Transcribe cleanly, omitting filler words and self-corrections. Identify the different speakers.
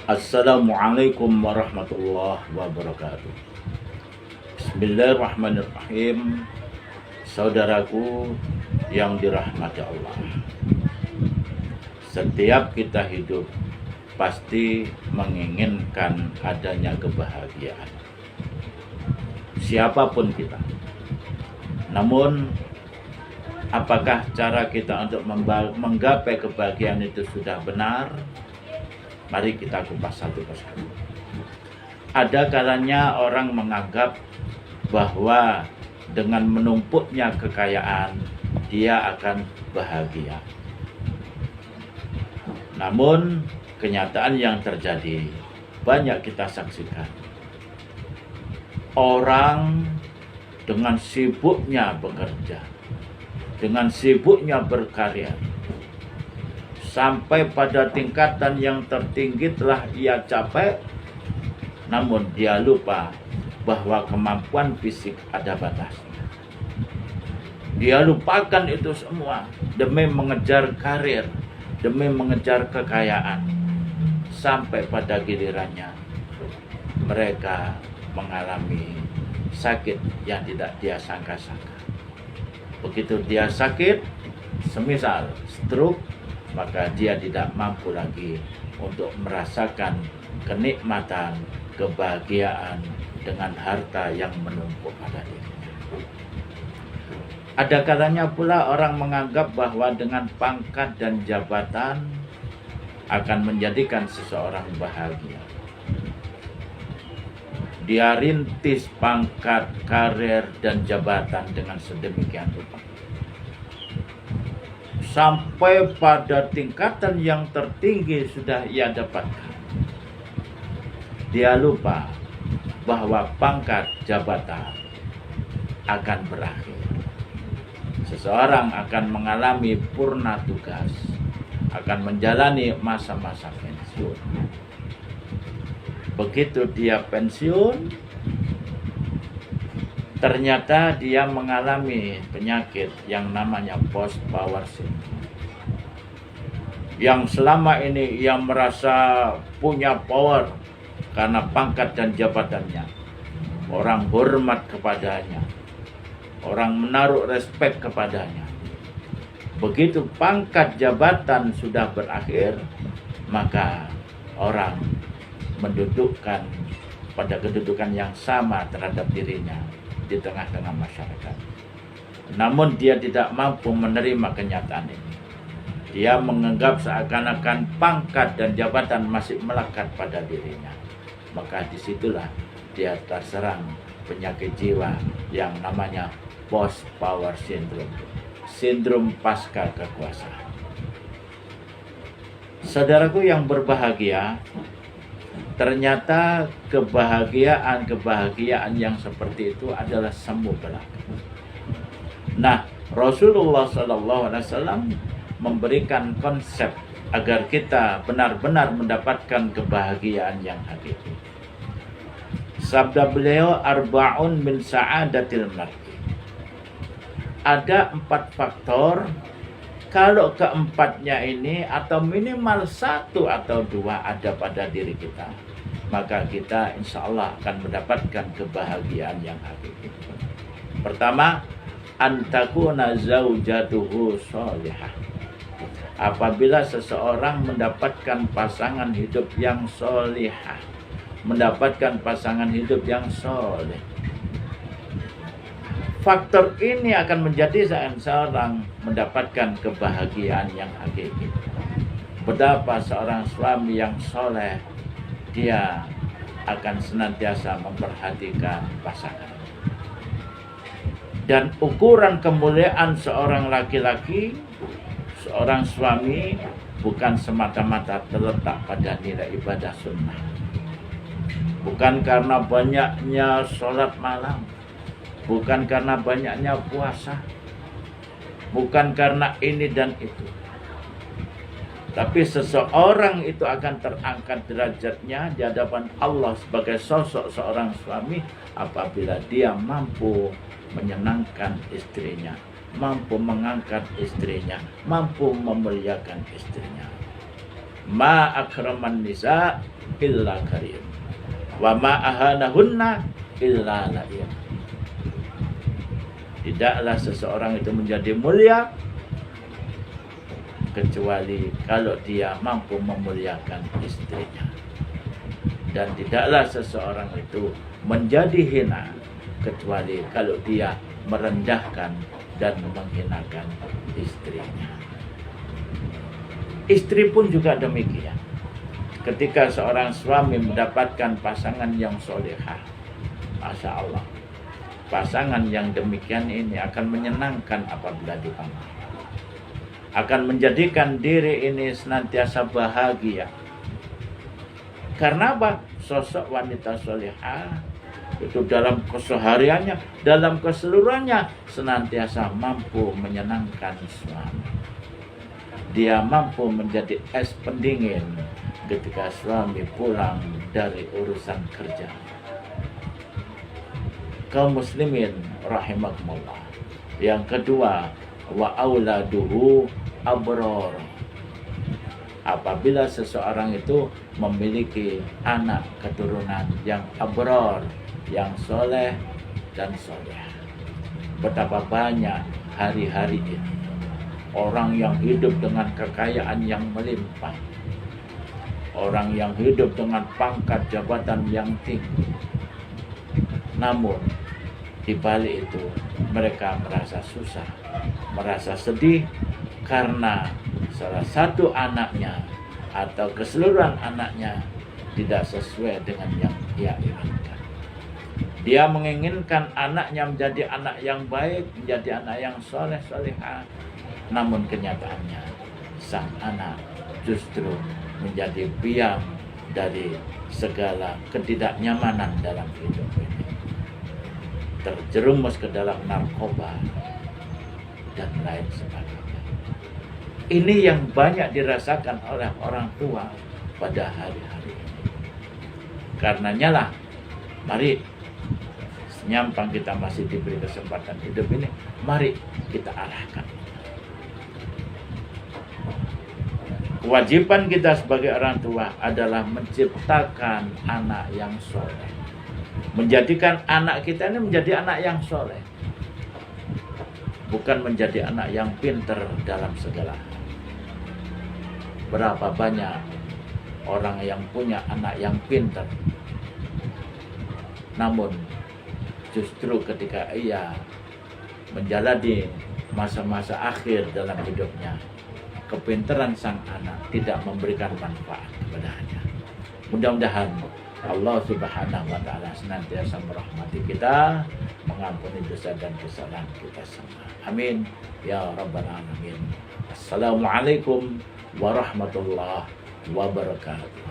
Speaker 1: Assalamualaikum warahmatullahi wabarakatuh. Bismillahirrahmanirrahim. Saudaraku yang dirahmati Allah, setiap kita hidup pasti menginginkan adanya kebahagiaan, siapapun kita. Namun apakah cara kita untuk menggapai kebahagiaan itu sudah benar? Mari kita kupas satu persatu. Ada kalanya orang menganggap bahwa dengan menumpuknya kekayaan dia akan bahagia. Namun kenyataan yang terjadi banyak kita saksikan. Orang dengan sibuknya bekerja, dengan sibuknya berkarya, sampai pada tingkatan yang tertinggi telah ia capai, namun dia lupa bahwa kemampuan fisik ada batasnya. Dia lupakan itu semua demi mengejar karir, demi mengejar kekayaan. Sampai pada gilirannya mereka mengalami sakit yang tidak dia sangka-sangka. Begitu dia sakit, semisal stroke, maka dia tidak mampu lagi untuk merasakan kenikmatan, kebahagiaan dengan harta yang menumpuk pada dirinya. Ada kalanya pula orang menganggap bahwa dengan pangkat dan jabatan akan menjadikan seseorang bahagia. Dia rintis pangkat, karir, dan jabatan dengan sedemikian rupa, sampai pada tingkatan yang tertinggi sudah ia dapatkan. Dia lupa bahwa pangkat jabatan akan berakhir. Seseorang akan mengalami purna tugas, akan menjalani masa-masa pensiun. Begitu dia pensiun, ternyata dia mengalami penyakit yang namanya post power syndrome. Yang selama ini ia merasa punya power karena pangkat dan jabatannya. Orang hormat kepadanya, orang menaruh respek kepadanya. Begitu pangkat jabatan sudah berakhir, maka orang mendudukkan pada kedudukan yang sama terhadap dirinya di tengah-tengah masyarakat. Namun dia tidak mampu menerima kenyataan ini. Dia menganggap seakan-akan pangkat dan jabatan masih melekat pada dirinya. Maka disitulah dia terserang penyakit jiwa yang namanya post power syndrome, sindrom pasca kekuasaan. Saudaraku yang berbahagia, ternyata kebahagiaan yang seperti itu adalah semu belaka. Nah, Rasulullah SAW memberikan konsep agar kita benar-benar mendapatkan kebahagiaan yang hakiki. Sabda beliau, arba'un min sa'adatil mar'i. Ada 4 faktor. Kalau keempatnya ini atau minimal 1 atau 2 ada pada diri kita, maka kita insya Allah akan mendapatkan kebahagiaan yang hakiki. Pertama, antakuna zaujatuhu sholihah. Apabila seseorang mendapatkan pasangan hidup yang sholihah, mendapatkan pasangan hidup yang soleh, faktor ini akan menjadi seseorang mendapatkan kebahagiaan yang hakiki. Betapa seorang suami yang soleh, dia akan senantiasa memperhatikan pasangan. Dan ukuran kemuliaan seorang laki-laki, seorang suami, bukan semata-mata terletak pada nilai ibadah sunnah. Bukan karena banyaknya sholat malam, bukan karena banyaknya puasa, bukan karena ini dan itu. Tapi seseorang itu akan terangkat derajatnya di hadapan Allah sebagai sosok seorang suami apabila dia mampu menyenangkan istrinya, mampu mengangkat istrinya, mampu memuliakan istrinya. ma akraman nisa illa karim wa ma ahanahunna illa la'im. Tidaklah seseorang itu menjadi mulia kecuali kalau dia mampu memuliakan istrinya. Dan tidaklah seseorang itu menjadi hina kecuali kalau dia merendahkan dan menghinakan istrinya. Istri pun juga demikian. Ketika seorang suami mendapatkan pasangan yang solehah, Masya Allah, pasangan yang demikian ini akan menyenangkan apabila dipandang, akan menjadikan diri ini senantiasa bahagia. Karena apa? Sosok wanita solehah itu dalam kesehariannya, dalam keseluruhannya senantiasa mampu menyenangkan suami. Dia mampu menjadi es pendingin ketika suami pulang dari urusan kerja. Kaum muslimin rahimakumullah. Yang kedua, wa auladuhu abror. Apabila seseorang itu memiliki anak keturunan yang abror, yang soleh dan soleh. Betapa banyak hari-hari ini orang yang hidup dengan kekayaan yang melimpah, orang yang hidup dengan pangkat jabatan yang tinggi, namun di balik itu mereka merasa susah, merasa sedih karena salah satu anaknya atau keseluruhan anaknya tidak sesuai dengan yang dia inginkan. Dia menginginkan anaknya menjadi anak yang baik, menjadi anak yang soleh solehah, namun kenyataannya sang anak justru menjadi biang dari segala ketidaknyamanan dalam hidup ini, terjerumus ke dalam narkoba dan lain sebagainya. Ini yang banyak dirasakan oleh orang tua pada hari-hari ini. Karenanya lah, mari senyampang kita masih diberi kesempatan hidup ini, mari kita arahkan. Kewajiban kita sebagai orang tua adalah menciptakan anak yang soleh, menjadikan anak kita ini menjadi anak yang soleh, bukan menjadi anak yang pinter dalam segala hal. Berapa banyak orang yang punya anak yang pinter, namun justru ketika ia menjalani masa-masa akhir dalam hidupnya, kepintaran sang anak tidak memberikan manfaat kepadanya. Mudah-mudahan Allah Subhanahu wa Ta'ala senantiasa merahmati kita, mengampuni dosa dan kesalahan kita semua. Amin ya rabbal alamin. Assalamualaikum warahmatullahi wabarakatuh.